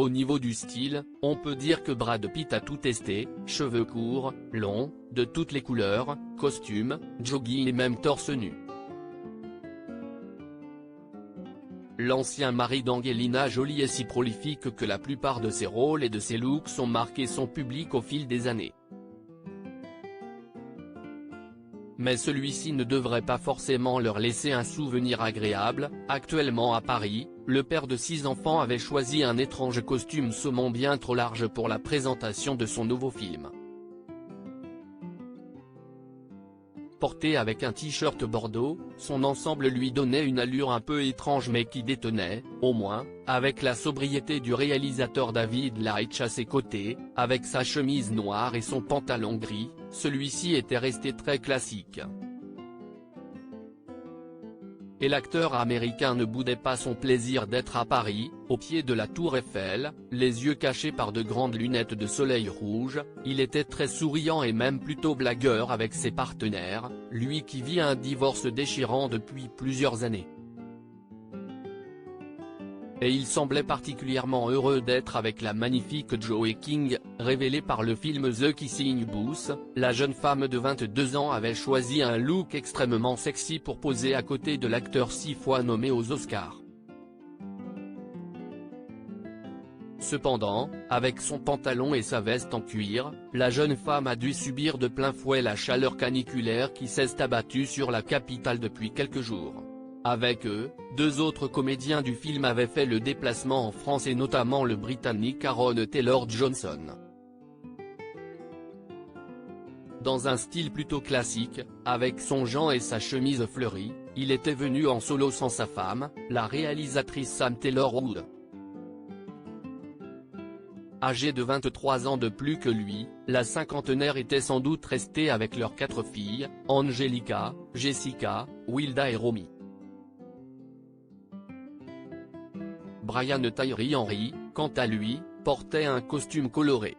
Au niveau du style, on peut dire que Brad Pitt a tout testé, cheveux courts, longs, de toutes les couleurs, costumes, jogging et même torse nu. L'ancien mari d'Angelina Jolie est si prolifique que la plupart de ses rôles et de ses looks ont marqué son public au fil des années. Mais celui-ci ne devrait pas forcément leur laisser un souvenir agréable. Actuellement à Paris, le père de 6 enfants avait choisi un étrange costume saumon bien trop large pour la présentation de son nouveau film. Porté avec un t-shirt bordeaux, son ensemble lui donnait une allure un peu étrange mais qui détonnait, au moins, avec la sobriété du réalisateur David Leitch à ses côtés. Avec sa chemise noire et son pantalon gris, celui-ci était resté très classique. Et l'acteur américain ne boudait pas son plaisir d'être à Paris, au pied de la Tour Eiffel, les yeux cachés par de grandes lunettes de soleil rouge. Il était très souriant et même plutôt blagueur avec ses partenaires, lui qui vit un divorce déchirant depuis plusieurs années. Et il semblait particulièrement heureux d'être avec la magnifique Joey King, révélée par le film The Kissing Booth. La jeune femme de 22 ans avait choisi un look extrêmement sexy pour poser à côté de l'acteur 6 fois nommé aux Oscars. Cependant, avec son pantalon et sa veste en cuir, la jeune femme a dû subir de plein fouet la chaleur caniculaire qui s'est abattue sur la capitale depuis quelques jours. Avec eux, 2 autres comédiens du film avaient fait le déplacement en France et notamment le Britannique Aaron Taylor-Johnson. Dans un style plutôt classique, avec son jean et sa chemise fleurie, il était venu en solo sans sa femme, la réalisatrice Sam Taylor-Wood. Âgée de 23 ans de plus que lui, la cinquantenaire était sans doute restée avec leurs 4 filles, Angelica, Jessica, Wilda et Romy. Brian Tyree Henry, quant à lui, portait un costume coloré.